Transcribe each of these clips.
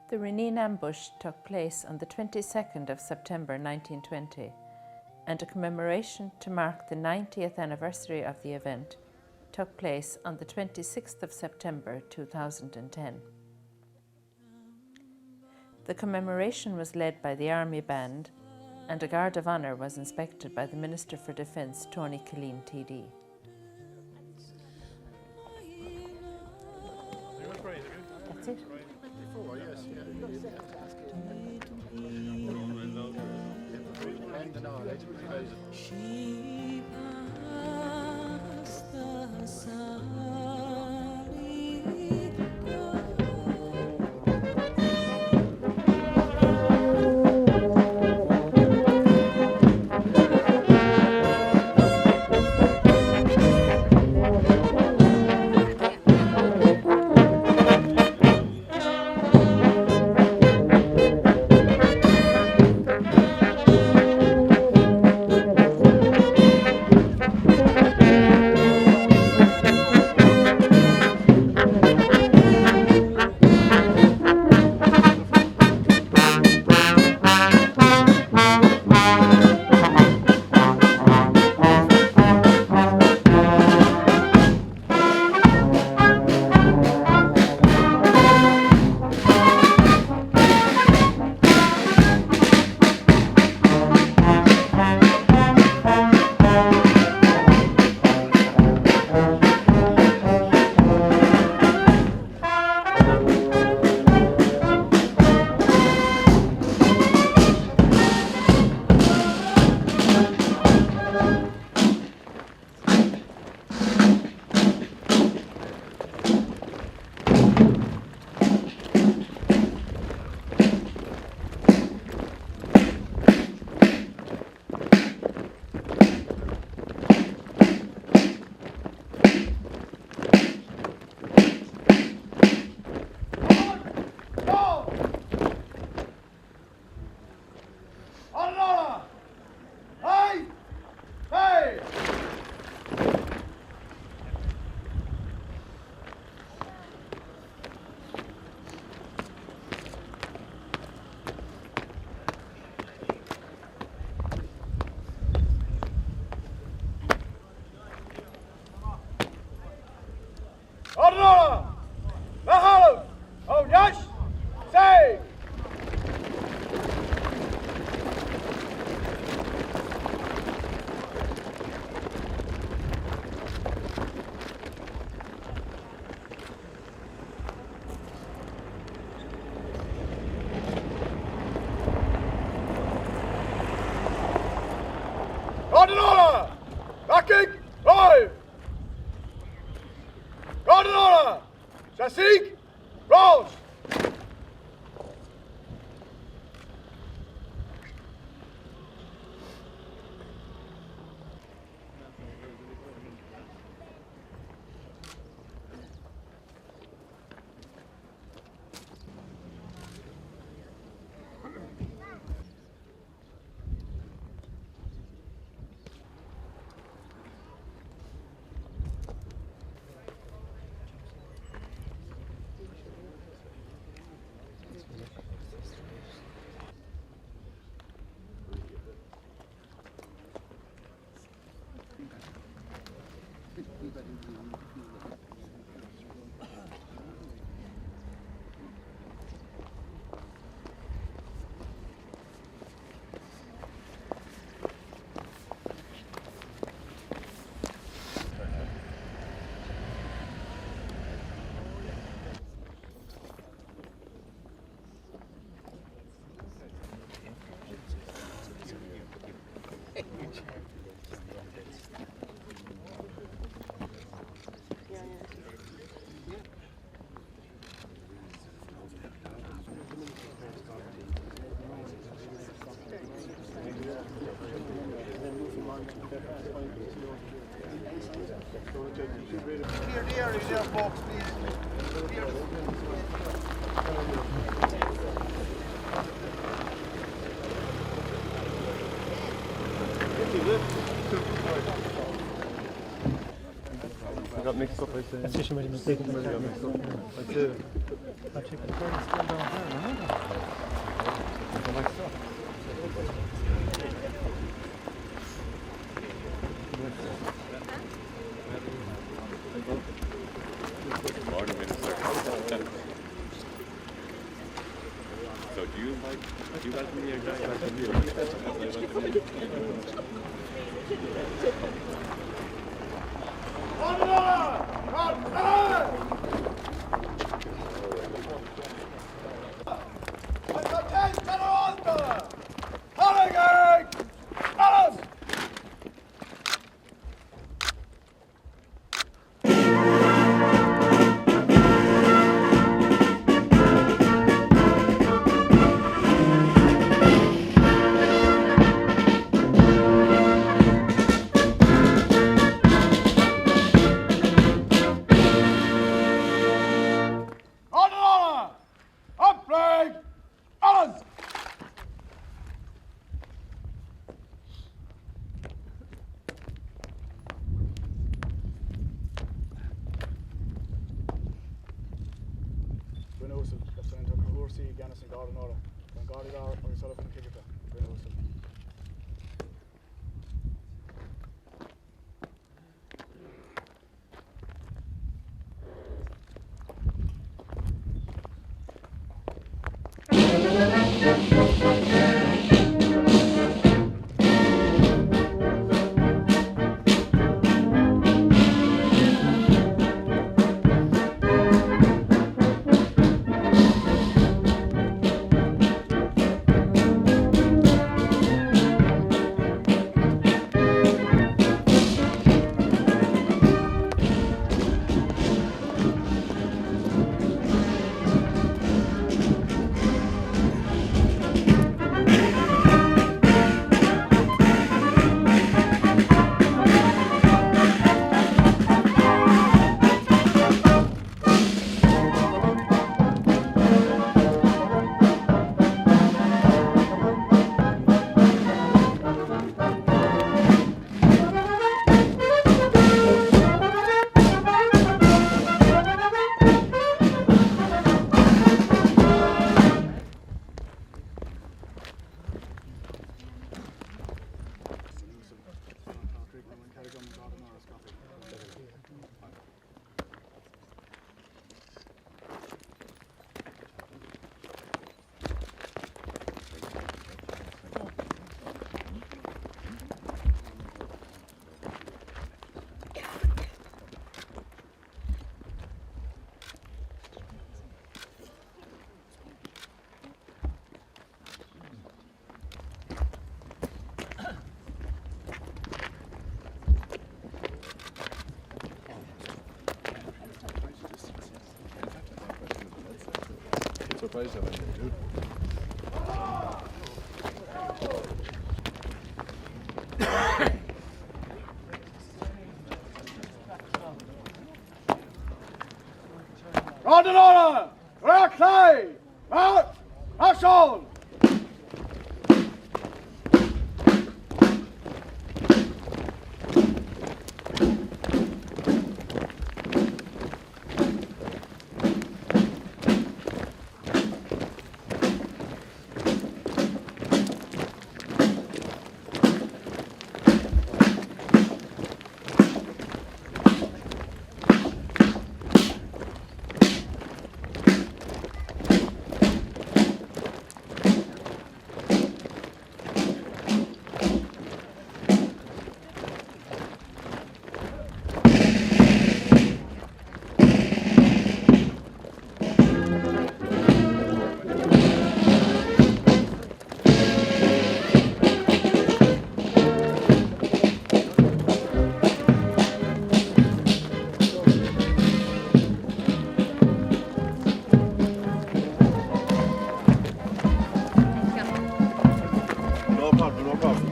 The Rineen ambush took place on the 22nd of September 1920, and a commemoration to mark the 90th anniversary of the event took place on the 26th of September 2010. The commemoration was led by the Army Band, and a Guard of Honour was inspected by the Minister for Defence, Tony Killeen TD. That's it. Here is your box, please. Here. I got mixed up, I say. That's just a really mistake. I got mixed up. So do you like me or do you like me? Surprised when they do. Round and order! Rear clay! Out! Action! No problem, no problem.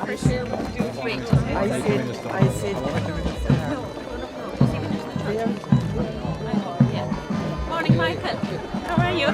I sit. Morning, Michael. How are you?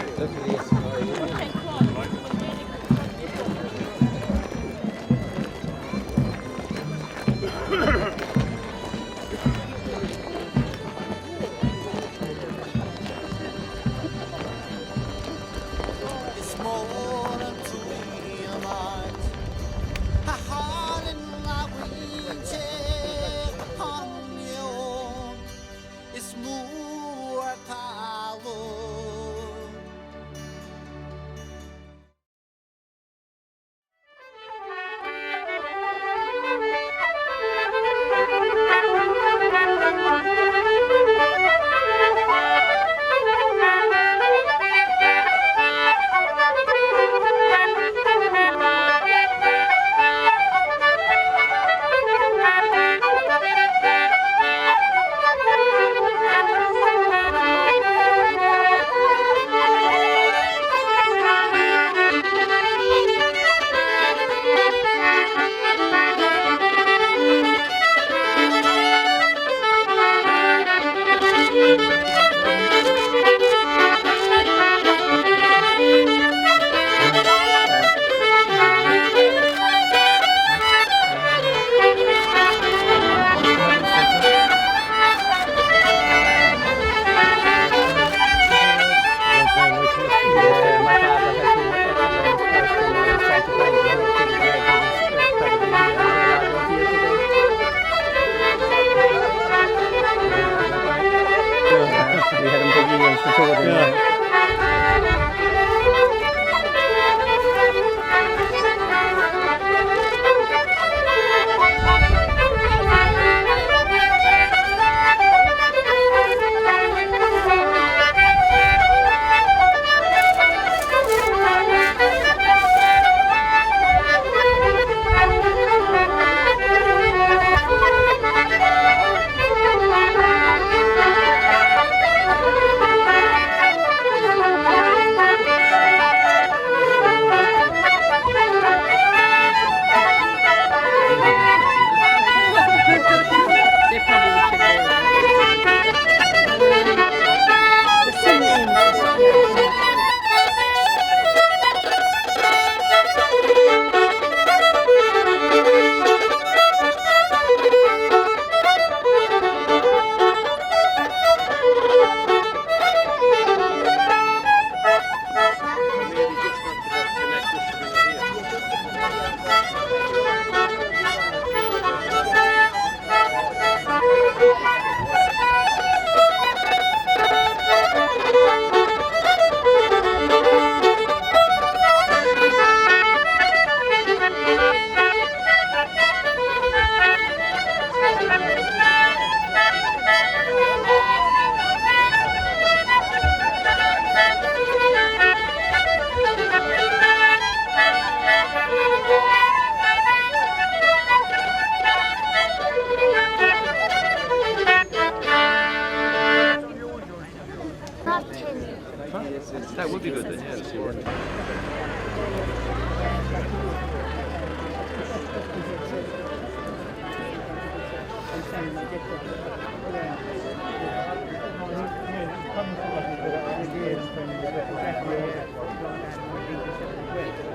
We had them for years before then. They probably would check there. The same names. That would be good then, yeah. See what-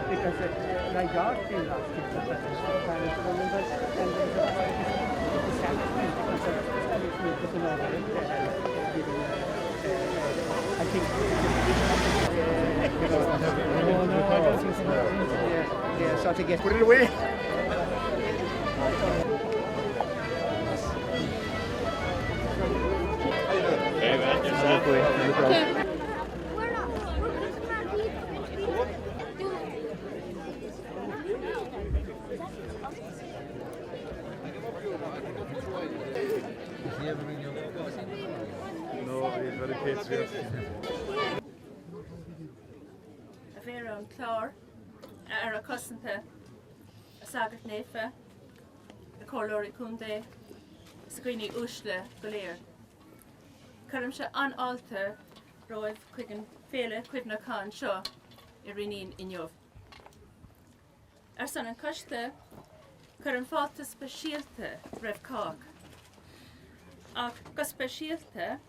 Because like God still lost it, but I think yeah, so to get Put it away. Hey, man, yourself. No, he's very patriotic. A bhír an chlár ar a cosanta a sagat néfa a cólóirí cúndé sa gcuoine úsle go léir. Cuireann se an alta roimh chuig an féle cuimhne cáin seo I Rineen inniuh. Ar san an coiste chur an fáta speisialta raibh cách. Ach go speisialta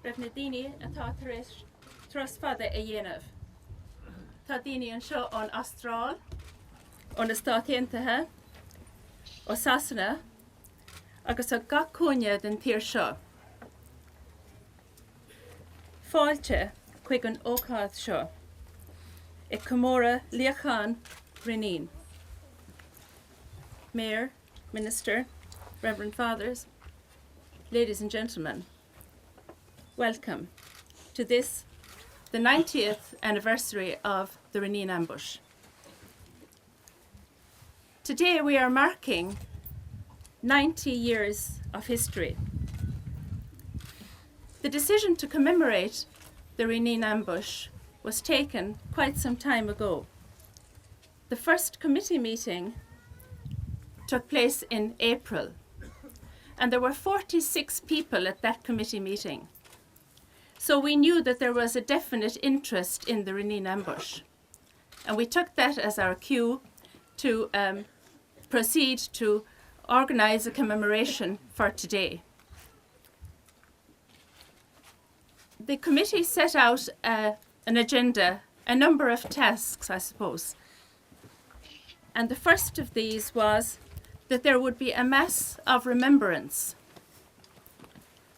raibh na daoine atá tar éis tros fada a dhéanamh. Tá daoine an seo ón Astráil, ón na Stát Aontaithe, ó Sasanna, agus a gach cúine den tír seo. Fáilte chuig an ócáid seo, I Comóra Líocháin Rineen. Mayor, Minister, Reverend Fathers, ladies and gentlemen, welcome to this, the 90th anniversary of the Rineen ambush. Today we are marking 90 years of history. The decision to commemorate the Rineen ambush was taken quite some time ago. The first committee meeting took place in April, and there were 46 people at that committee meeting. So we knew that there was a definite interest in the Rineen ambush, and we took that as our cue to proceed to organise a commemoration for today. The committee set out an agenda, a number of tasks, I suppose. And the first of these was that there would be a Mass of Remembrance.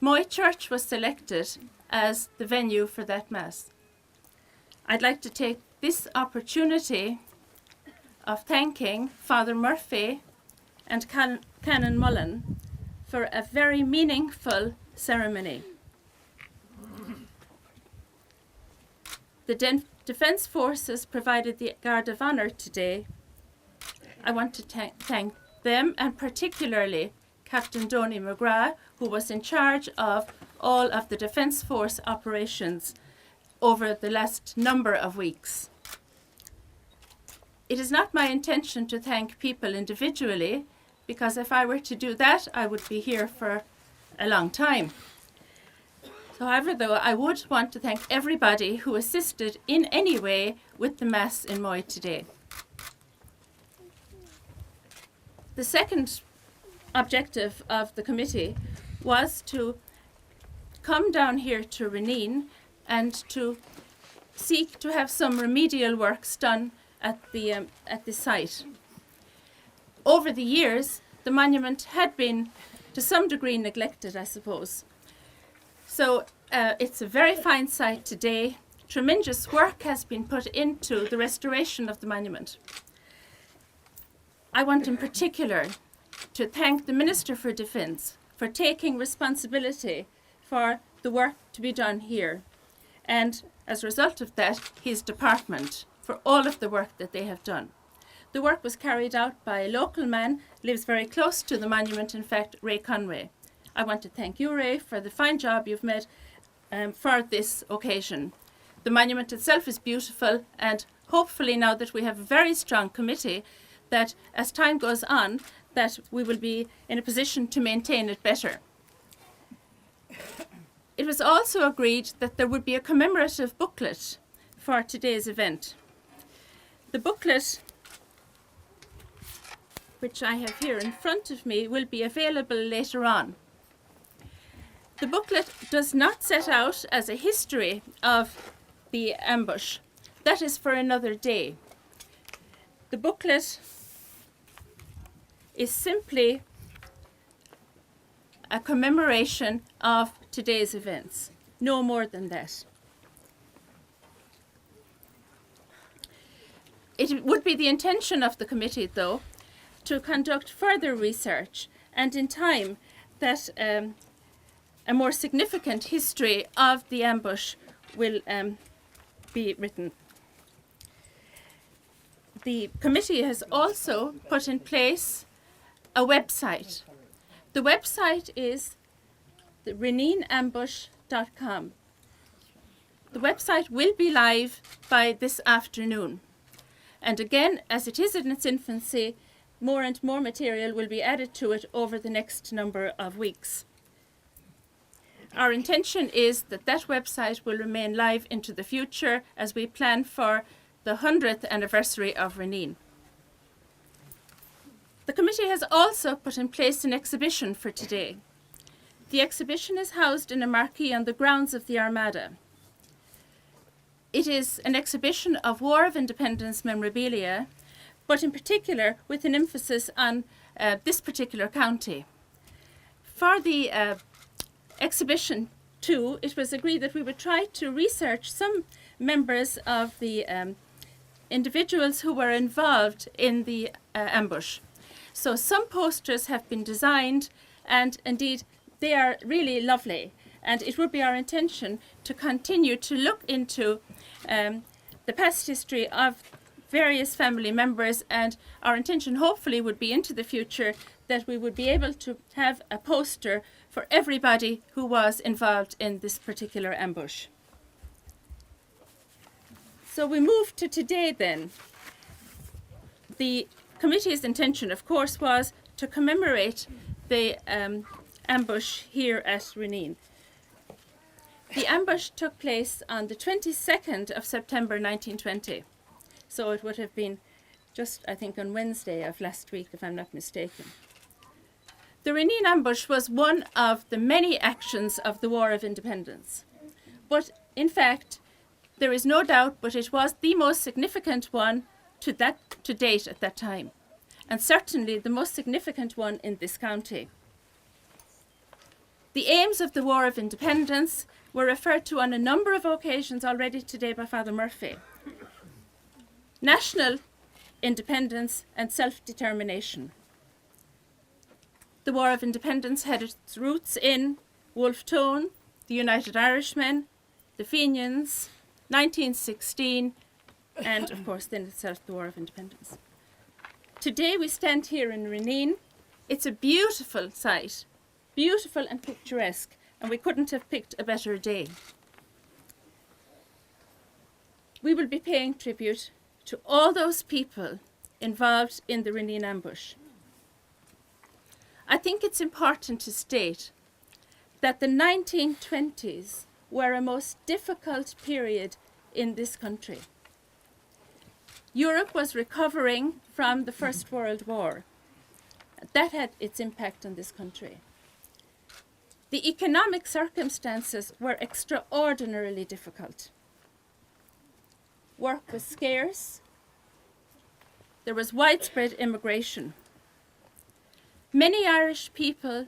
Moy Church was selected as the venue for that Mass. I'd like to take this opportunity of thanking Father Murphy and Canon Mullen for a very meaningful ceremony. the Defence Forces provided the Guard of Honour today. I want to thank them, and particularly Captain Donny McGrath, who was in charge of all of the Defence Force operations over the last number of weeks. It is not my intention to thank people individually, because if I were to do that, I would be here for a long time. However, though, I would want to thank everybody who assisted in any way with the Mass in Moy today. The second objective of the committee was to come down here to Rineen and to seek to have some remedial works done at the site. Over the years, the monument had been to some degree neglected, I suppose. So it's a very fine site today. Tremendous work has been put into the restoration of the monument. I want in particular to thank the Minister for Defence for taking responsibility for the work to be done here, and as a result of that, his department for all of the work that they have done. The work was carried out by a local man, lives very close to the monument, in fact, Ray Conway. I want to thank you, Ray, for the fine job you've made for this occasion. The monument itself is beautiful, and hopefully now that we have a very strong committee, that as time goes on, that we will be in a position to maintain it better. It was also agreed that there would be a commemorative booklet for today's event. The booklet, which I have here in front of me, will be available later on. The booklet does not set out as a history of the ambush. That is for another day. The booklet is simply a commemoration of today's events, no more than that. It would be the intention of the committee, though, to conduct further research, and in time that a more significant history of the ambush will be written. The committee has also put in place a website. The website is the rineenambush.com. The website will be live by this afternoon. And again, as it is in its infancy, more and more material will be added to it over the next number of weeks. Our intention is that that website will remain live into the future as we plan for the 100th anniversary of Rineen. The committee has also put in place an exhibition for today. The exhibition is housed in a marquee on the grounds of the Armada. It is an exhibition of War of Independence memorabilia, but in particular with an emphasis on this particular county. For the exhibition too, it was agreed that we would try to research some members of the individuals who were involved in the ambush. So some posters have been designed, and indeed they are really lovely. And it would be our intention to continue to look into the past history of various family members, and our intention hopefully would be into the future that we would be able to have a poster for everybody who was involved in this particular ambush. So we move to today then. The committee's intention, of course, was to commemorate the ambush here at Rineen. The ambush took place on the 22nd of September 1920. So it would have been just, I think, on Wednesday of last week, if I'm not mistaken. The Rineen ambush was one of the many actions of the War of Independence. But in fact, there is no doubt, but it was the most significant one to date at that time, and certainly the most significant one in this county. The aims of the War of Independence were referred to on a number of occasions already today by Father Murphy. National independence and self-determination. The War of Independence had its roots in Wolfe Tone, the United Irishmen, the Fenians, 1916, and of course then itself the War of Independence. Today we stand here in Rineen. It's a beautiful site, beautiful and picturesque, and we couldn't have picked a better day. We will be paying tribute to all those people involved in the Rineen ambush. I think it's important to state that the 1920s were a most difficult period in this country. Europe was recovering from the First World War. That had its impact on this country. The economic circumstances were extraordinarily difficult. Work was scarce. There was widespread immigration. Many Irish people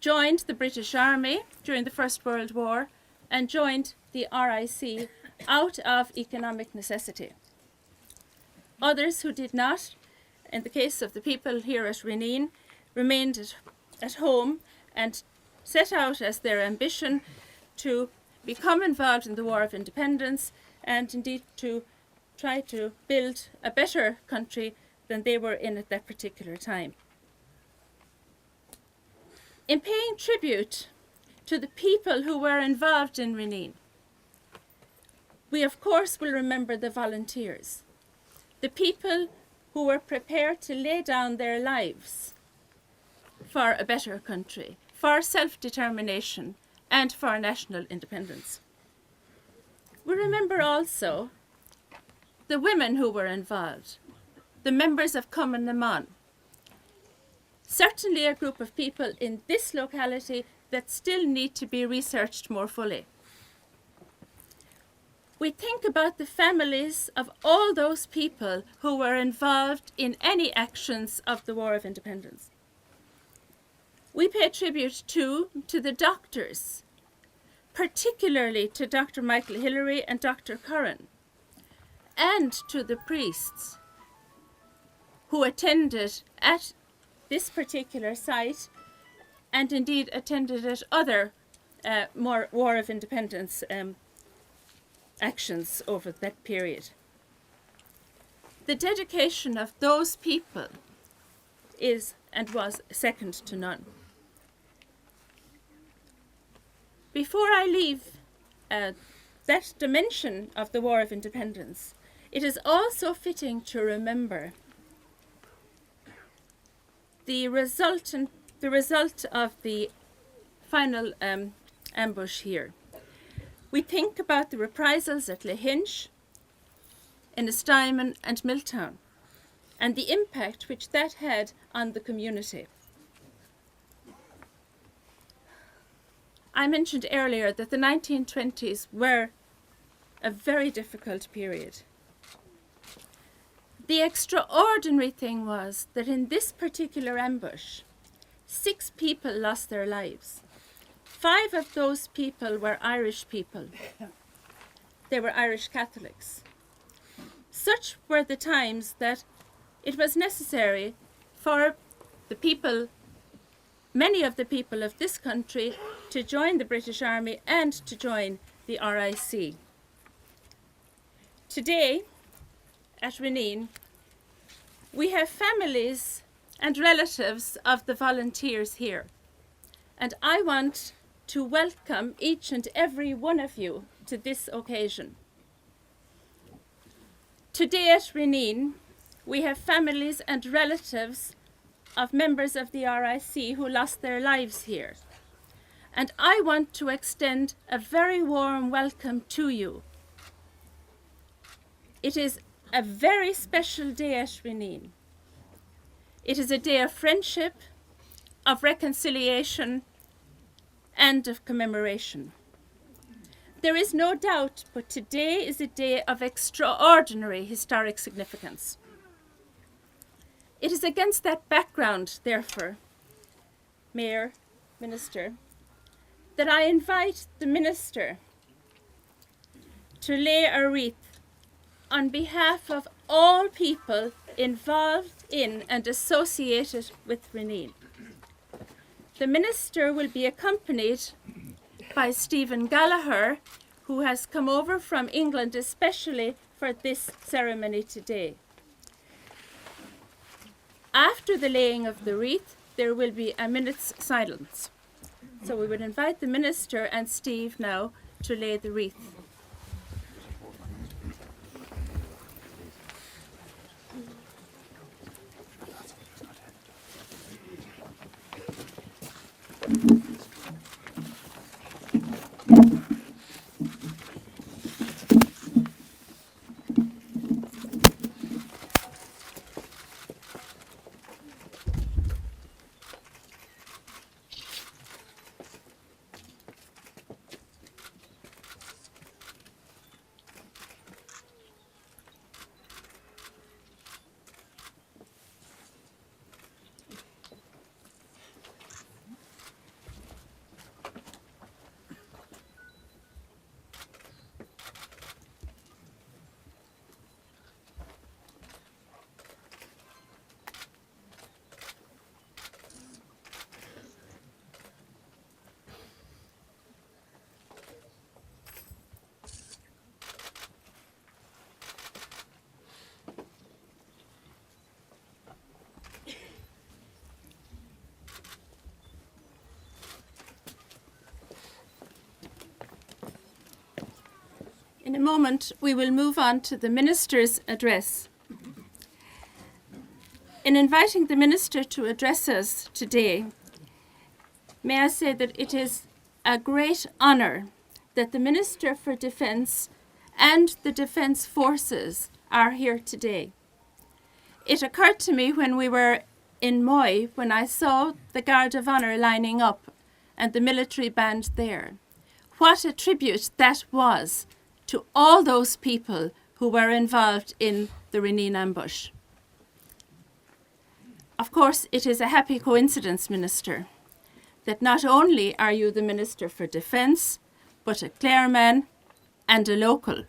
joined the British Army during the First World War and joined the RIC out of economic necessity. Others who did not, in the case of the people here at Rineen, remained at home and set out as their ambition to become involved in the War of Independence and indeed to try to build a better country than they were in at that particular time. In paying tribute to the people who were involved in Rineen, we of course will remember the volunteers, the people who were prepared to lay down their lives for a better country, for self-determination and for national independence. We remember also the women who were involved, the members of Commemoration, certainly a group of people in this locality that still need to be researched more fully. We think about the families of all those people who were involved in any actions of the War of Independence. We pay tribute to the doctors, particularly to Dr. Michael Hillary and Dr. Curran, and to the priests who attended at this particular site and indeed attended at other more War of Independence actions over that period. The dedication of those people is and was second to none. Before I leave that dimension of the War of Independence, it is also fitting to remember the result of the final ambush here. We think about the reprisals at Lahinch, Ennistimon and Milltown, and the impact which that had on the community. I mentioned earlier that the 1920s were a very difficult period. The extraordinary thing was that in this particular ambush, 6 people lost their lives. 5 of those people were Irish people. They were Irish Catholics. Such were the times that it was necessary for the people, many of the people of this country, to join the British Army and to join the RIC. Today, at Rineen, we have families and relatives of the volunteers here. And I want to welcome each and every one of you to this occasion. Today at Rineen, we have families and relatives of members of the RIC who lost their lives here. And I want to extend a very warm welcome to you. It is a very special day at Rineen. It is a day of friendship, of reconciliation, and of commemoration. There is no doubt, but today is a day of extraordinary historic significance. It is against that background, therefore, Mayor, Minister, that I invite the Minister to lay a wreath on behalf of all people involved in and associated with Rineen. The Minister will be accompanied by Stephen Gallagher, who has come over from England especially for this ceremony today. After the laying of the wreath, there will be a minute's silence. So we would invite the Minister and Steve now to lay the wreath. In a moment, we will move on to the Minister's address. In inviting the Minister to address us today, may I say that it is a great honour that the Minister for Defence and the Defence Forces are here today. It occurred to me when we were in Moy, when I saw the Guard of Honour lining up and the military band there, what a tribute that was to all those people who were involved in the Rineen ambush. Of course, it is a happy coincidence, Minister, that not only are you the Minister for Defence, but a Clare man and a local.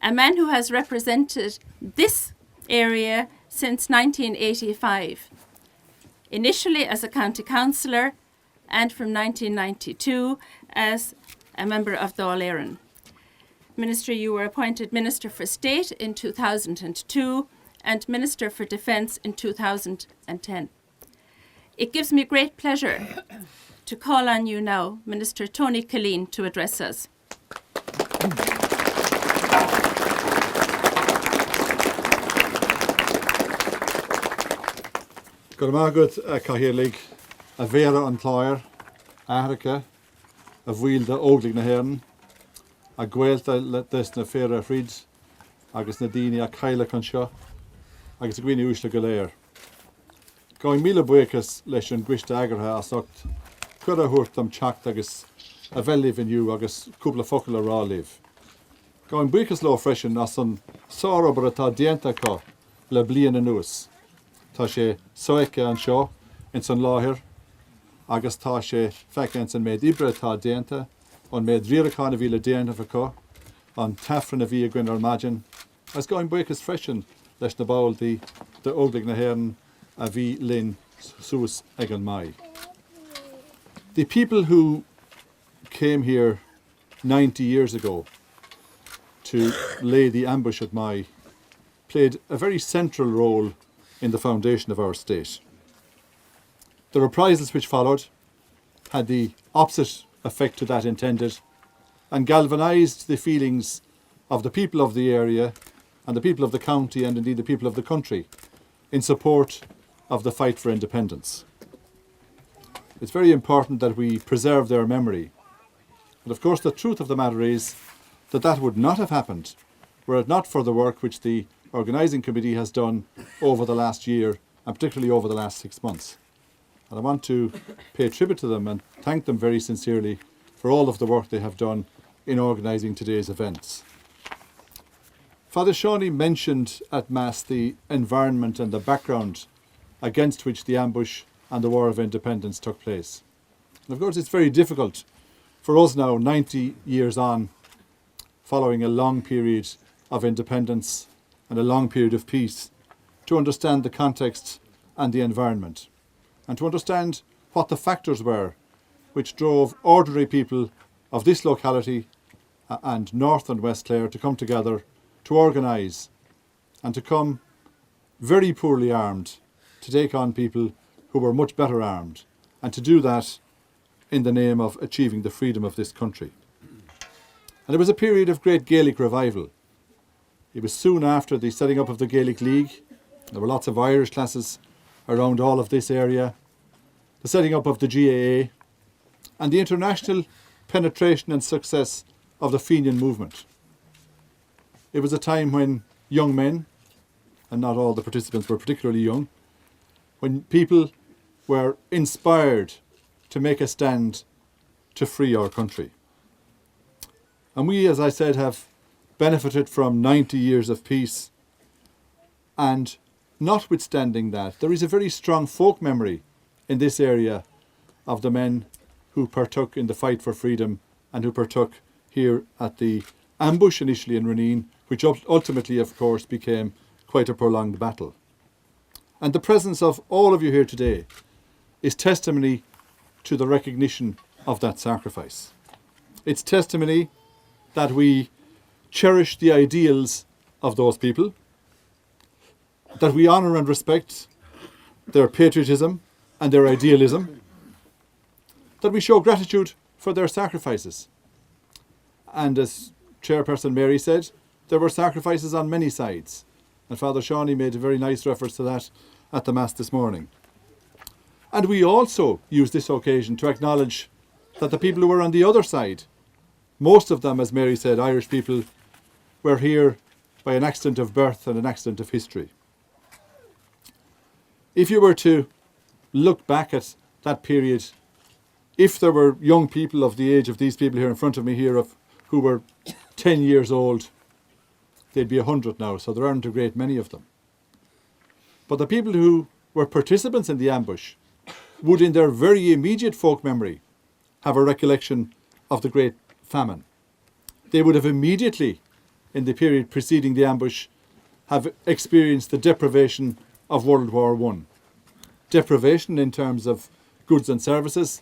A man who has represented this area since 1985, initially as a county councillor and from 1992 as a member of the All Éireann. Minister, you were appointed Minister for State in 2002 and Minister for Defence in 2010. It gives me great pleasure to call on you now, Minister Tony Killeen, to address us. Good morning, Cahirlig, a Vera an Cláir, Africa, a Bhuil de Óglaigh na HÉireann, a Gaelta leis na Féra Frid, agus na Daoine a Caile chun seo, agus a Gcuine Uaisle go léir. Gáin míle buchas leis an gcuiste agartha as ocht cur a thuairt am teacht agus a bheilíomh inniu agus cúpla focail a rálíomh. Gáin buchas lá freisin as an sárabar atá déanta có le bliana anuas. Tá sé soice an seo in san láthir, agus tá sé feiceann san méid ibre atá déanta, an méid riaracán a bhí le déanta faco, an tafran a bhí a gcuin ar maidin, as gáin buchas freisin leis na báiltaí de Óglaigh na HÉireann a bhí linn suas ag an Mai. The people who came here 90 years ago to lay the ambush at Mai played a very central role in the foundation of our state. The reprisals which followed had the opposite effect to that intended and galvanised the feelings of the people of the area and the people of the county and indeed the people of the country in support of the fight for independence. It's very important that we preserve their memory. But of course the truth of the matter is that that would not have happened were it not for the work which the organising committee has done over the last year and particularly over the last 6 months. And I want to pay tribute to them and thank them very sincerely for all of the work they have done in organising today's events. Father Shawnee mentioned at Mass the environment and the background against which the ambush and the War of Independence took place. And of course it's very difficult for us now, 90 years on, following a long period of independence and a long period of peace, to understand the context and the environment, and to understand what the factors were which drove ordinary people of this locality and North and West Clare to come together, to organise and to come very poorly armed to take on people who were much better armed, and to do that in the name of achieving the freedom of this country. And it was a period of great Gaelic revival. It was soon after the setting up of the Gaelic League. There were lots of Irish classes around all of this area. The setting up of the GAA and the international penetration and success of the Fenian movement. It was a time when young men, and not all the participants were particularly young, when people were inspired to make a stand to free our country. And we, as I said, have benefited from 90 years of peace. And notwithstanding that, there is a very strong folk memory in this area of the men who partook in the fight for freedom and who partook here at the ambush initially in Rineen, which ultimately, of course, became quite a prolonged battle. And the presence of all of you here today is testimony to the recognition of that sacrifice. It's testimony that we cherish the ideals of those people, that we honour and respect their patriotism and their idealism, that we show gratitude for their sacrifices. And as Chairperson Mary said, there were sacrifices on many sides. And Father Shawnee made a very nice reference to that at the Mass this morning. And we also use this occasion to acknowledge that the people who were on the other side, most of them, as Mary said, Irish people, were here by an accident of birth and an accident of history. If you were to look back at that period, if there were young people of the age of these people here in front of me here who were 10 years old, they'd be 100 now, so there aren't a great many of them. But the people who were participants in the ambush would, in their very immediate folk memory, have a recollection of the Great Famine. They would have immediately, in the period preceding the ambush, have experienced the deprivation of World War I. Deprivation in terms of goods and services,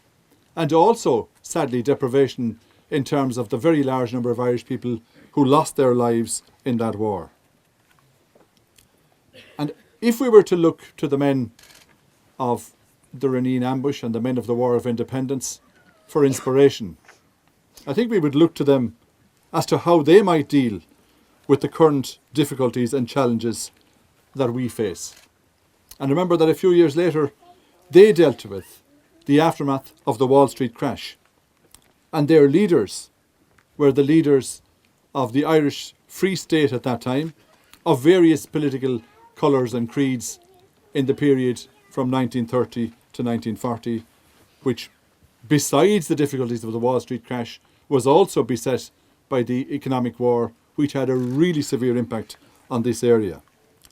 and also, sadly, deprivation in terms of the very large number of Irish people who lost their lives in that war. And if we were to look to the men of the Rineen ambush and the men of the War of Independence for inspiration, I think we would look to them as to how they might deal with the current difficulties and challenges that we face. And remember that a few years later, they dealt with the aftermath of the Wall Street crash. And their leaders were the leaders of the Irish Free State at that time, of various political colours and creeds in the period from 1930 to 1940, which, besides the difficulties of the Wall Street crash, was also beset by the economic war, which had a really severe impact on this area.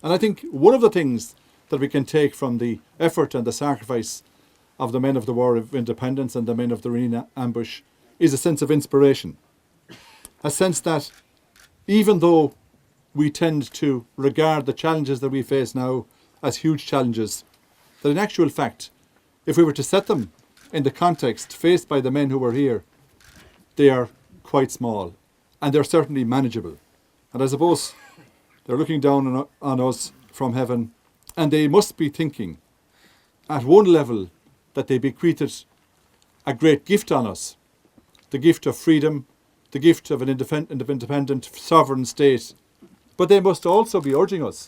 And I think one of the things that we can take from the effort and the sacrifice of the men of the War of Independence and the men of the Rineen ambush is a sense of inspiration. A sense that even though we tend to regard the challenges that we face now as huge challenges, that in actual fact, if we were to set them in the context faced by the men who were here, they are quite small and they're certainly manageable. And I suppose they're looking down on us from heaven, and they must be thinking at one level that they bequeathed a great gift on us, the gift of freedom, the gift of an independent sovereign state. But they must also be urging us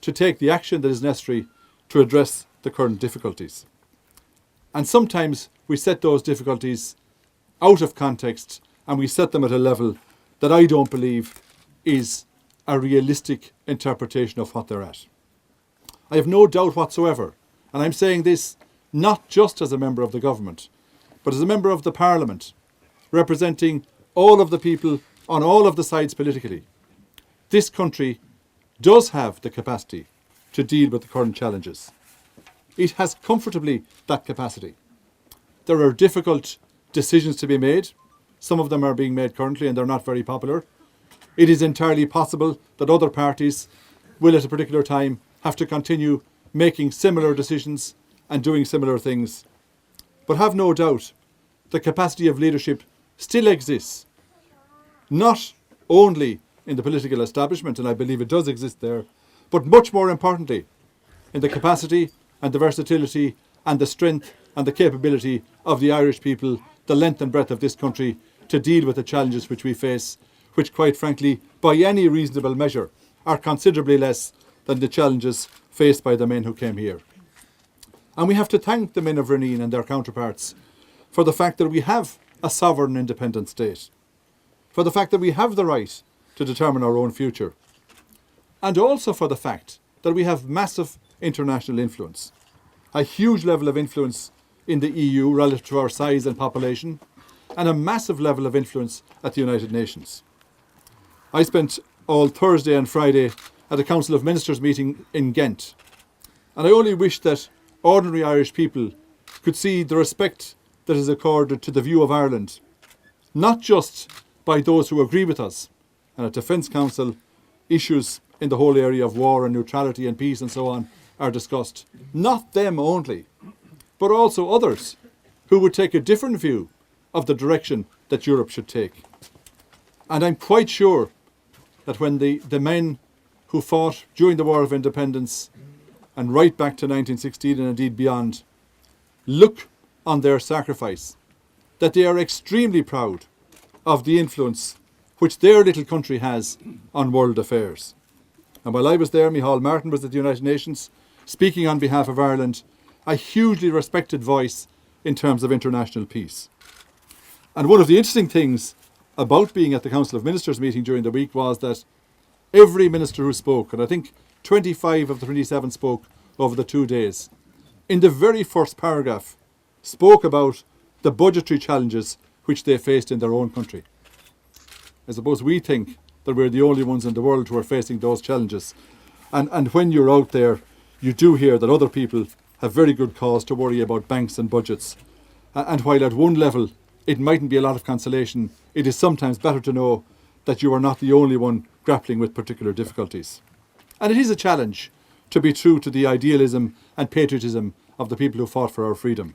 to take the action that is necessary to address the current difficulties. And sometimes we set those difficulties out of context and we set them at a level that I don't believe is a realistic interpretation of what they're at. I have no doubt whatsoever, and I'm saying this not just as a member of the government, but as a member of the Parliament, representing all of the people on all of the sides politically. This country does have the capacity to deal with the current challenges. It has comfortably that capacity. There are difficult decisions to be made. Some of them are being made currently and they're not very popular. It is entirely possible that other parties will at a particular time have to continue making similar decisions and doing similar things. But have no doubt the capacity of leadership still exists not only in the political establishment, and I believe it does exist there, but much more importantly, in the capacity and the versatility and the strength and the capability of the Irish people, the length and breadth of this country, to deal with the challenges which we face, which quite frankly, by any reasonable measure, are considerably less than the challenges faced by the men who came here. And we have to thank the men of Rineen and their counterparts for the fact that we have a sovereign independent state, for the fact that we have the right to determine our own future, and also for the fact that we have massive international influence, a huge level of influence in the EU relative to our size and population, and a massive level of influence at the United Nations. I spent all Thursday and Friday at a Council of Ministers meeting in Ghent, and I only wish that ordinary Irish people could see the respect that is accorded to the view of Ireland, not just by those who agree with us, and at Defence Council issues in the whole area of war and neutrality and peace and so on are discussed. Not them only, but also others who would take a different view of the direction that Europe should take. And I'm quite sure that when the men who fought during the War of Independence and right back to 1916 and indeed beyond look on their sacrifice, that they are extremely proud of the influence which their little country has on world affairs. And while I was there, Micheál Martin was at the United Nations, speaking on behalf of Ireland, a hugely respected voice in terms of international peace. And one of the interesting things about being at the Council of Ministers meeting during the week was that every minister who spoke, and I think 25 of the 27 spoke over the 2 days, in the very first paragraph spoke about the budgetary challenges which they faced in their own country. I suppose we think that we're the only ones in the world who are facing those challenges. And when you're out there, you do hear that other people have very good cause to worry about banks and budgets. And while at one level it mightn't be a lot of consolation, it is sometimes better to know that you are not the only one grappling with particular difficulties. And it is a challenge to be true to the idealism and patriotism of the people who fought for our freedom.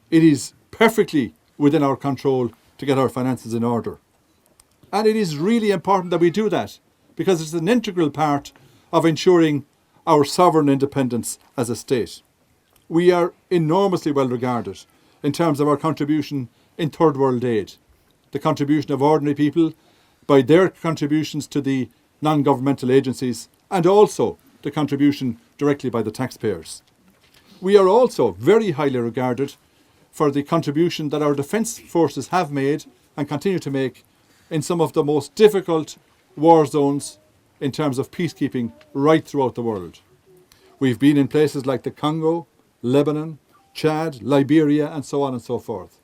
It is perfectly within our control to get our finances in order. And it is really important that we do that, because it's an integral part of ensuring our sovereign independence as a state. We are enormously well regarded in terms of our contribution in third world aid, the contribution of ordinary people by their contributions to the non-governmental agencies, and also the contribution directly by the taxpayers. We are also very highly regarded for the contribution that our defence forces have made and continue to make in some of the most difficult war zones in terms of peacekeeping right throughout the world. We've been in places like the Congo, Lebanon, Chad, Liberia, and so on and so forth.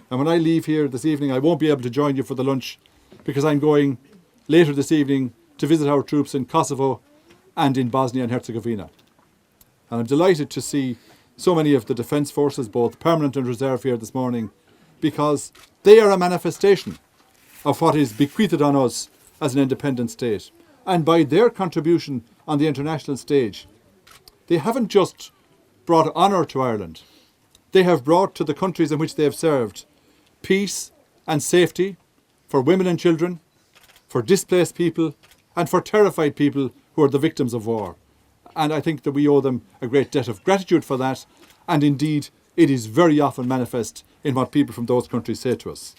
And when I leave here this evening, I won't be able to join you for the lunch because I'm going later this evening to visit our troops in Kosovo and in Bosnia and Herzegovina. And I'm delighted to see so many of the defence forces, both permanent and reserve, here this morning, because they are a manifestation of what is bequeathed on us as an independent state. And by their contribution on the international stage, they haven't just brought honour to Ireland, they have brought to the countries in which they have served peace and safety for women and children, for displaced people, and for terrified people who are the victims of war. And I think that we owe them a great debt of gratitude for that, and indeed it is very often manifest in what people from those countries say to us.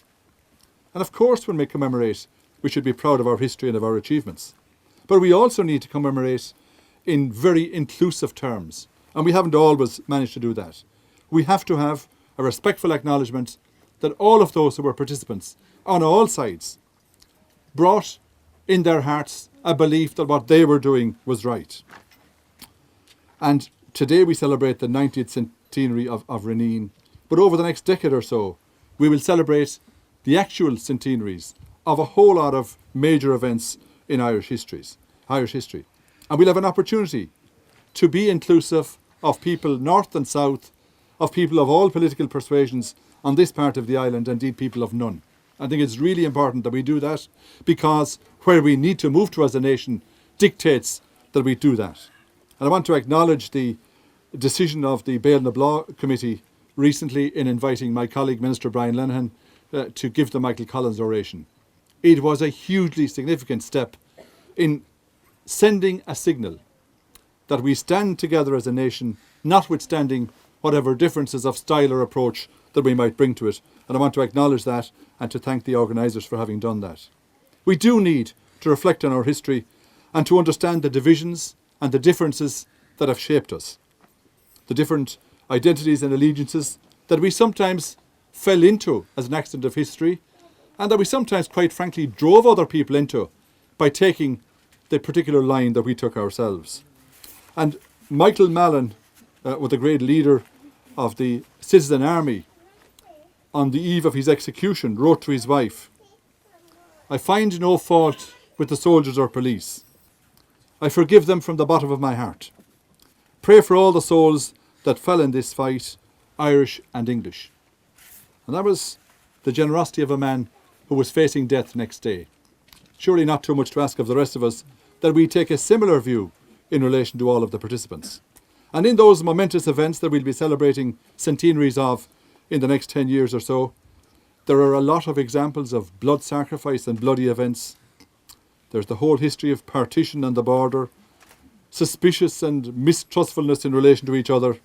And of course, when we commemorate, we should be proud of our history and of our achievements. But we also need to commemorate in very inclusive terms, and we haven't always managed to do that. We have to have a respectful acknowledgement that all of those who were participants on all sides brought in their hearts a belief that what they were doing was right. And today we celebrate the 90th centenary of Rineen, but over the next decade or so we will celebrate the actual centenaries of a whole lot of major events in Irish history. And we'll have an opportunity to be inclusive of people north and south, of people of all political persuasions on this part of the island, indeed people of none. I think it's really important that we do that, because where we need to move to as a nation dictates that we do that. And I want to acknowledge the decision of the Bail na Bláth Committee recently in inviting my colleague Minister Brian Lenihan to give the Michael Collins oration. it was a hugely significant step in sending a signal that we stand together as a nation, notwithstanding whatever differences of style or approach that we might bring to it. And I want to acknowledge that and to thank the organisers for having done that. We do need to reflect on our history and to understand the divisions and the differences that have shaped us. The different identities and allegiances that we sometimes fell into as an accident of history, and that we sometimes, quite frankly, drove other people into by taking the particular line that we took ourselves. And Michael Mallon, was a great leader of the Citizen Army, on the eve of his execution, wrote to his wife, "I find no fault with the soldiers or police. I forgive them from the bottom of my heart. Pray for all the souls that fell in this fight, Irish and English." And that was the generosity of a man who was facing death next day. Surely not too much to ask of the rest of us that we take a similar view in relation to all of the participants. And in those momentous events that we'll be celebrating centenaries of in the next 10 years or so, there are a lot of examples of blood sacrifice and bloody events. There's the whole history of partition on the border, suspicious and mistrustfulness in relation to each other,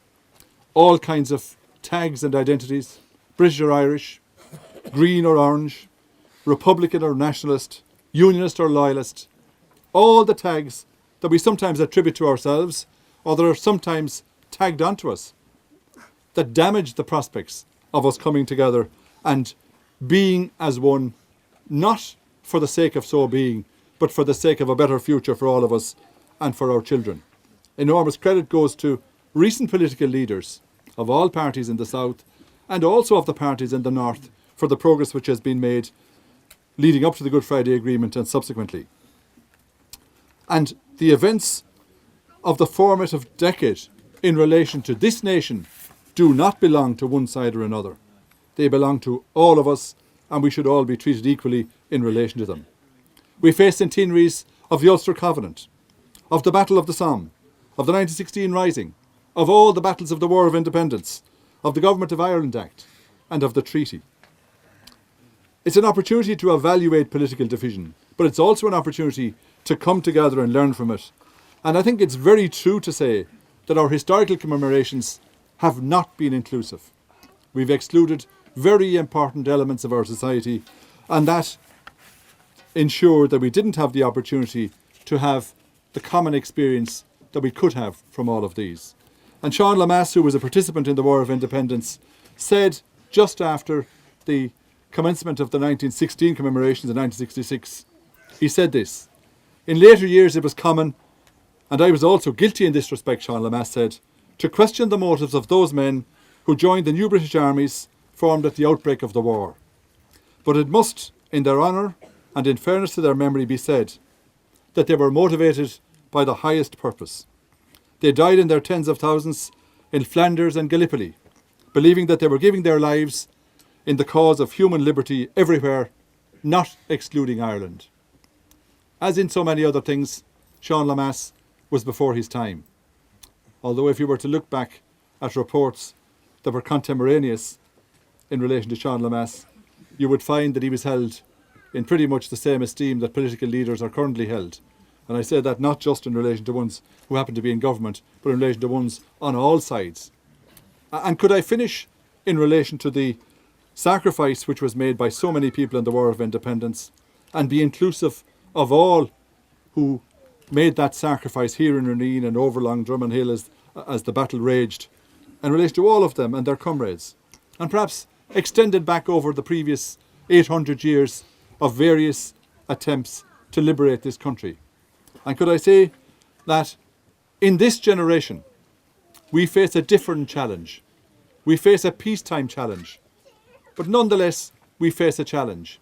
all kinds of tags and identities, British or Irish, green or orange, Republican or nationalist, unionist or loyalist, all the tags that we sometimes attribute to ourselves or that are sometimes tagged onto us that damage the prospects of us coming together and being as one, not for the sake of so being, but for the sake of a better future for all of us and for our children. Enormous credit goes to recent political leaders of all parties in the South and also of the parties in the North for the progress which has been made leading up to the Good Friday Agreement and subsequently. And the events of the formative decade in relation to this nation do not belong to one side or another. They belong to all of us, and we should all be treated equally in relation to them. We face centenaries of the Ulster Covenant, of the Battle of the Somme, of the 1916 Rising, of all the battles of the War of Independence, of the Government of Ireland Act, and of the Treaty. It's an opportunity to evaluate political division, but it's also an opportunity to come together and learn from it. And I think it's very true to say that our historical commemorations have not been inclusive. We've excluded very important elements of our society, and that ensured that we didn't have the opportunity to have the common experience that we could have from all of these. And Sean Lamass, who was a participant in the War of Independence, said just after the commencement of the 1916 commemorations in 1966, he said this: "In later years it was common, and I was also guilty in this respect," Sean Lamass said, "to question the motives of those men who joined the new British armies formed at the outbreak of the war. But it must, in their honour and in fairness to their memory, be said that they were motivated by the highest purpose. They died in their tens of thousands in Flanders and Gallipoli, believing that they were giving their lives in the cause of human liberty everywhere, not excluding Ireland." As in so many other things, Sean Lamass was before his time. Although if you were to look back at reports that were contemporaneous in relation to Sean Lamass, you would find that he was held in pretty much the same esteem that political leaders are currently held. And I say that not just in relation to ones who happen to be in government, but in relation to ones on all sides. And could I finish in relation to the sacrifice which was made by so many people in the War of Independence, and be inclusive of all who made that sacrifice here in Rineen and over along Drummond Hill as the battle raged, in relation to all of them and their comrades, and perhaps extended back over the previous 800 years of various attempts to liberate this country. And could I say that in this generation we face a different challenge. We face a peacetime challenge, but nonetheless we face a challenge.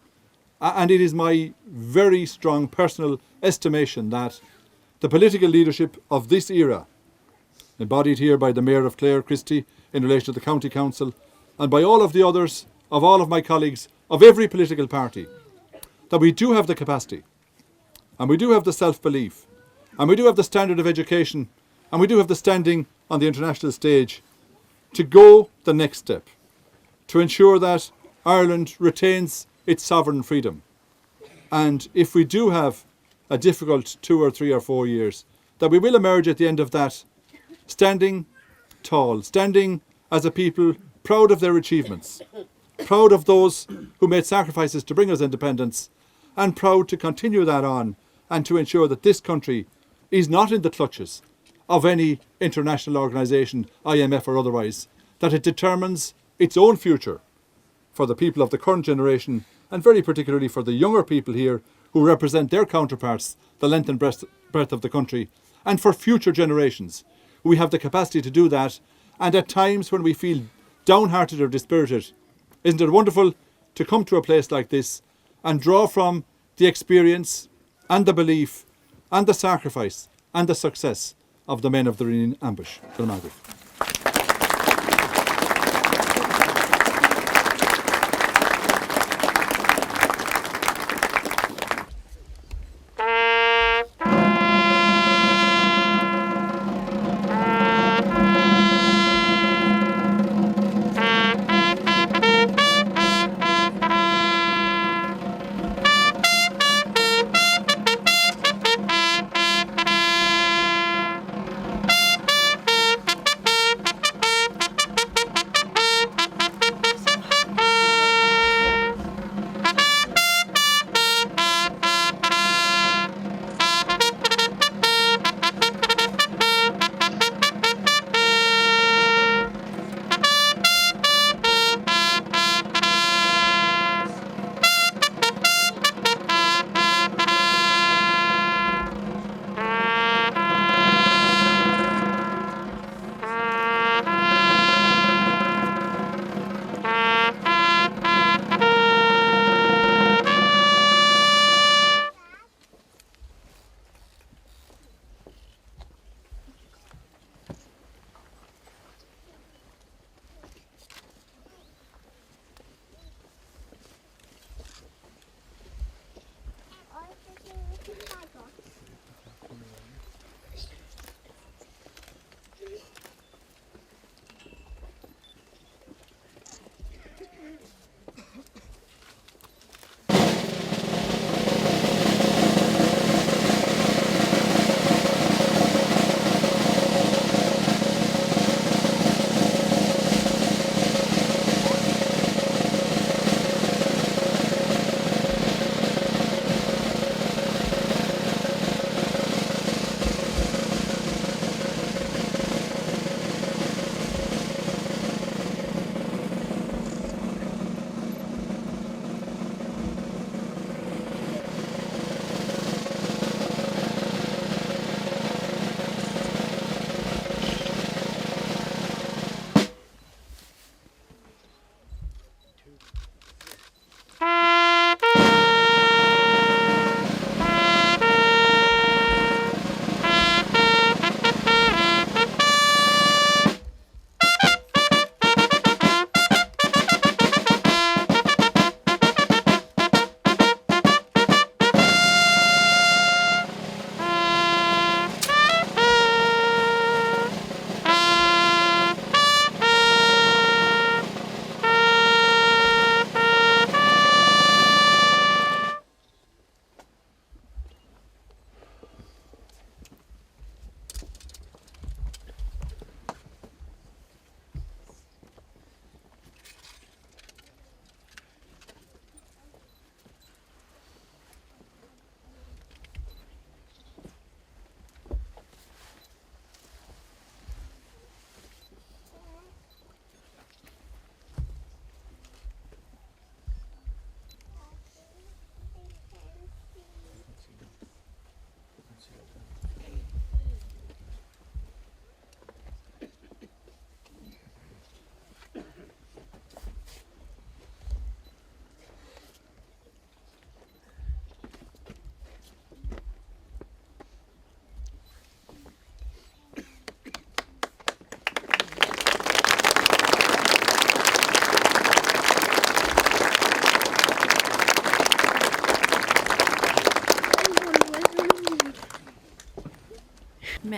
And it is my very strong personal estimation that the political leadership of this era, embodied here by the Mayor of Clare, Christie, in relation to the County Council, and by all of the others, of all of my colleagues, of every political party, that we do have the capacity, and we do have the self-belief, and we do have the standard of education, and we do have the standing on the international stage to go the next step, to ensure that Ireland retains its sovereign freedom, And if we do have a difficult 2 or 3 or 4 years, that we will emerge at the end of that standing tall, standing as a people proud of their achievements, proud of those who made sacrifices to bring us independence, and proud to continue that on and to ensure that this country is not in the clutches of any international organisation, IMF or otherwise, that it determines its own future for the people of the current generation, and very particularly for the younger people here who represent their counterparts, the length and breadth of the country, and for future generations. We have the capacity to do that, and at times when we feel downhearted or dispirited, isn't it wonderful to come to a place like this and draw from the experience and the belief and the sacrifice and the success of the men of the Rineen ambush.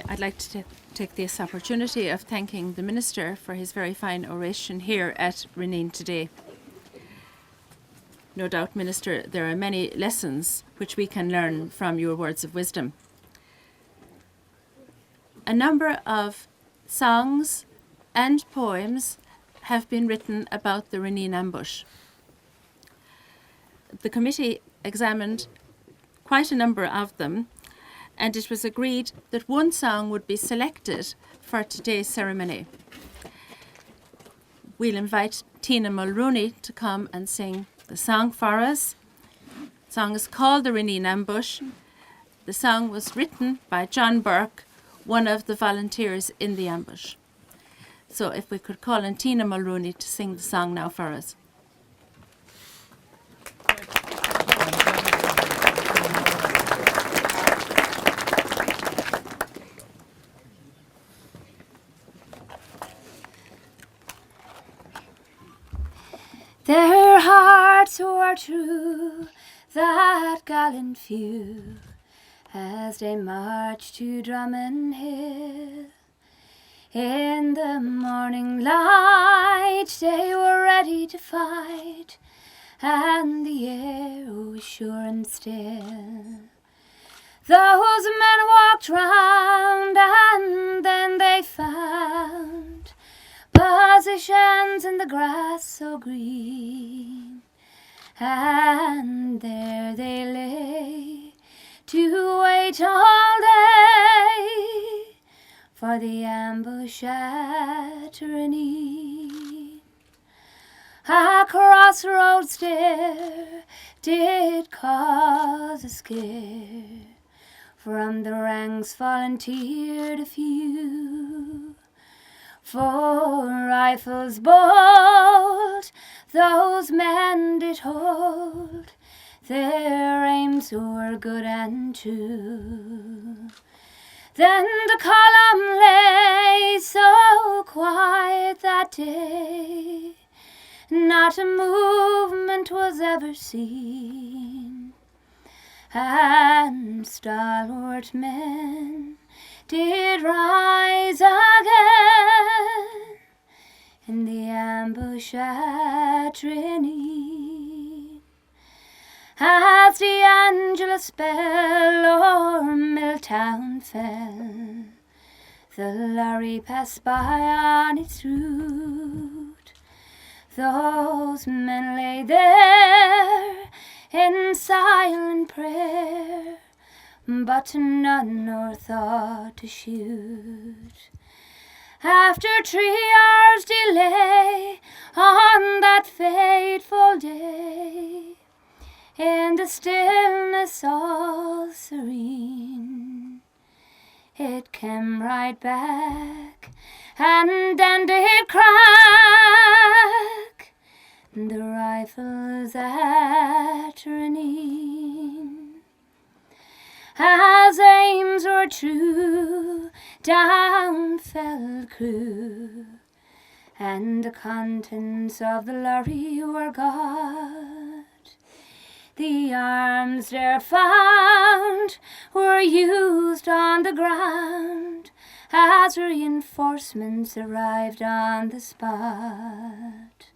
I'd like to take this opportunity of thanking the Minister for his very fine oration here at Rineen today. no doubt, Minister, there are many lessons which we can learn from your words of wisdom. A number of songs and poems have been written about the Rineen ambush. The committee examined quite a number of them, and it was agreed that one song would be selected for today's ceremony. We'll invite Tina Mulrooney to come and sing the song for us. The song is called The Rineen Ambush. The song was written by John Burke, one of the volunteers in the ambush. So if we could call on Tina Mulrooney to sing the song now for us. Their hearts were true, that gallant few, as they marched to Drummond Hill. In the morning light they were ready to fight, and the air was sure and still. Those men walked round, and then they found positions in the grass so green, and there they lay to wait all day for the ambush at Rineen. A crossroads there did cause a scare, from the ranks volunteered a few. For rifles bold those men did hold, their aims were good and true. Then the column lay so quiet that day, not a movement was ever seen, and stalwart men did rise again in the ambush at Rineen. As the Angelus bell o'er Milltown fell, the lorry passed by on its route. Those men lay there in silent prayer, but none nor thought to shoot. After 3 hours' delay on that fateful day, in the stillness all serene, it came right back, and then did crack the rifles at Rineen. As aims were true, down fell crew, and the contents of the lorry were got. The arms there found were used on the ground as reinforcements arrived on the spot.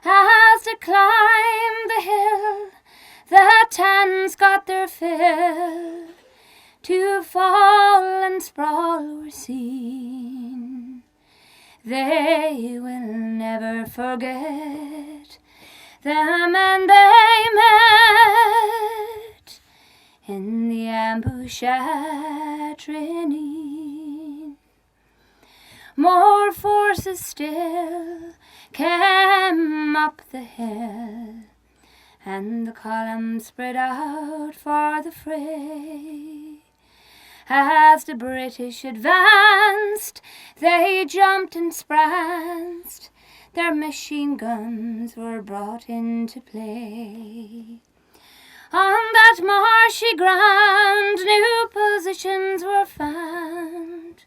As they climbed the hill, the tans got their fill, to fall and sprawl were seen. They will never forget the men they met in the ambush at Rineen. More forces still came up the hill, and the column spread out for the fray. As the British advanced, they jumped and pranced, their machine guns were brought into play. On that marshy ground new positions were found,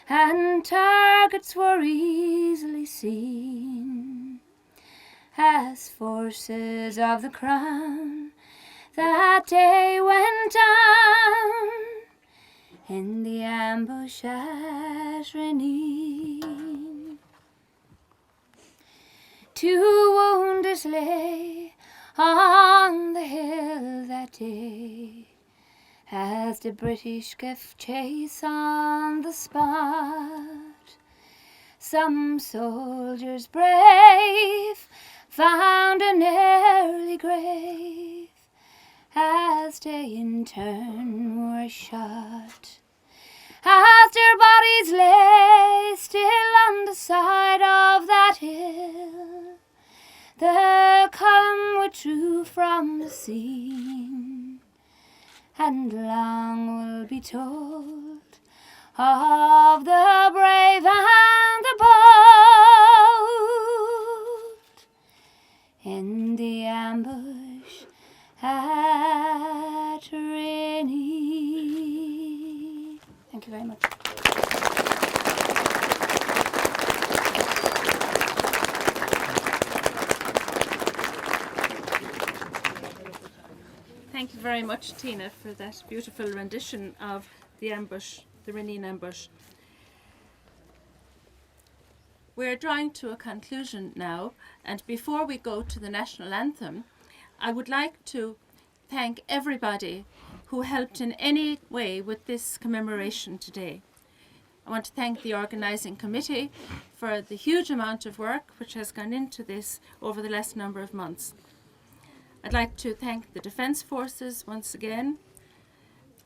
and targets were easily seen, as forces of the Crown that day went down in the ambush at Rineen. 2 wounded lay on the hill that day, as the British gave chase on the spot. Some soldiers brave found an early grave, as they in turn were shot. As their bodies lay still on the side of that hill, the column withdrew from the scene, and long will be told of the brave and the bold in the ambush at Rineen. Thank you very much. Thank you very much, Tina, for that beautiful rendition of the ambush, the Rineen ambush. We're drawing to a conclusion now, and before we go to the national anthem, I would like to thank everybody who helped in any way with this commemoration today. I want to thank the organising committee for the huge amount of work which has gone into this over the last number of months. I'd like to thank the Defence Forces once again.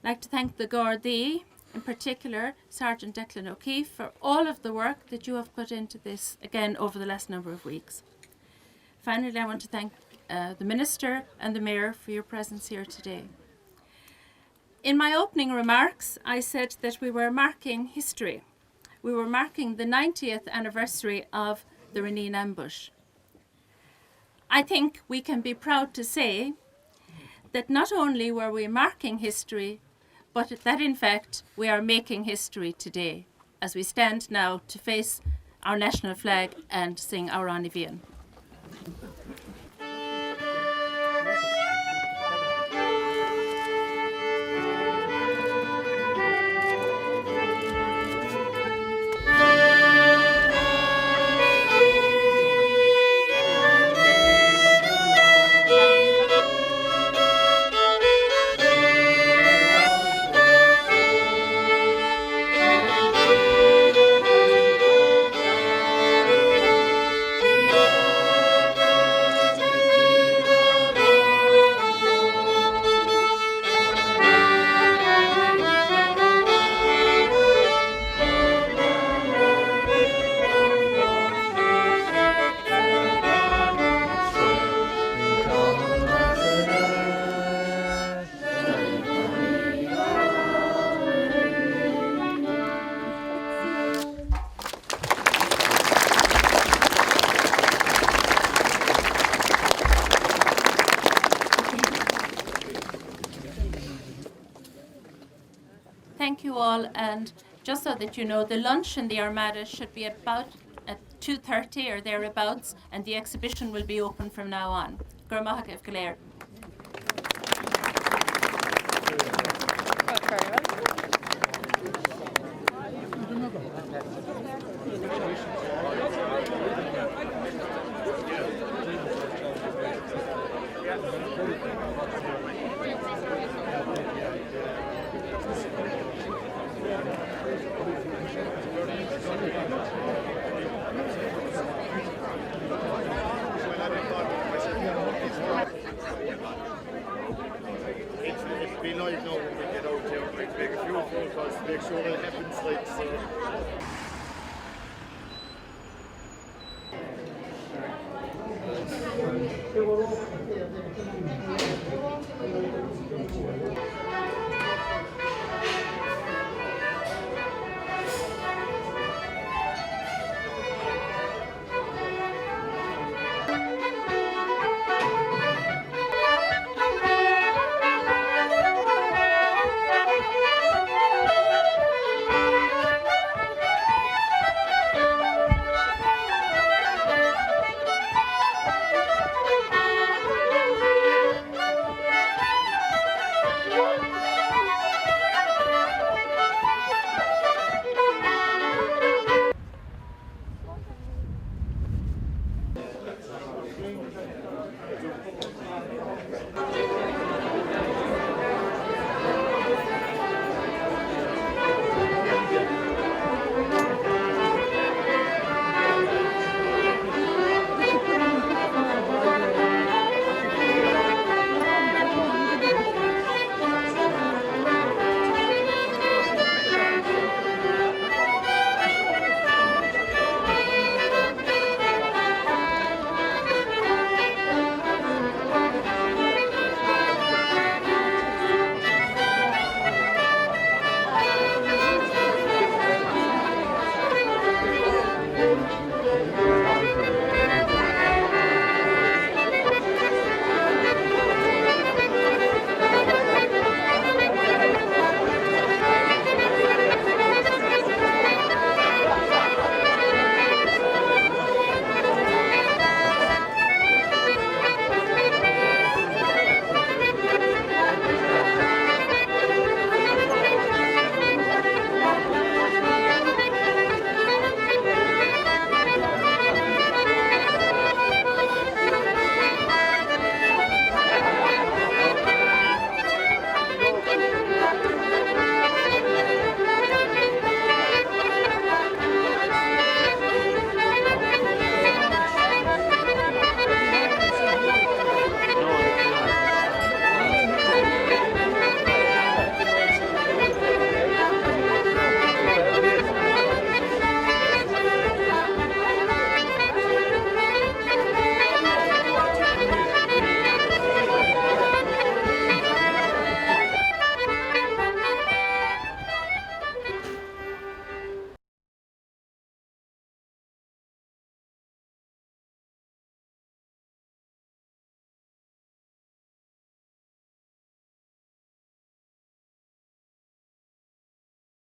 I'd like to thank the Gardaí, in particular Sergeant Declan O'Keefe, for all of the work that you have put into this again over the last number of weeks. Finally, I want to thank the Minister and the Mayor for your presence here today. In my opening remarks, I said that we were marking history. We were marking the 90th anniversary of the Rineen ambush. I think we can be proud to say that not only were we marking history, but that in fact we are making history today as we stand now to face our national flag and sing our Ani Bhíon. Thank you all, and just so that you know, the lunch in the Armada should be about at 2:30 or thereabouts, and the exhibition will be open from now on. Gur maith agaibh go léir. It'll be live now when we get out there. We'll make a few phone calls to make sure it happens like so.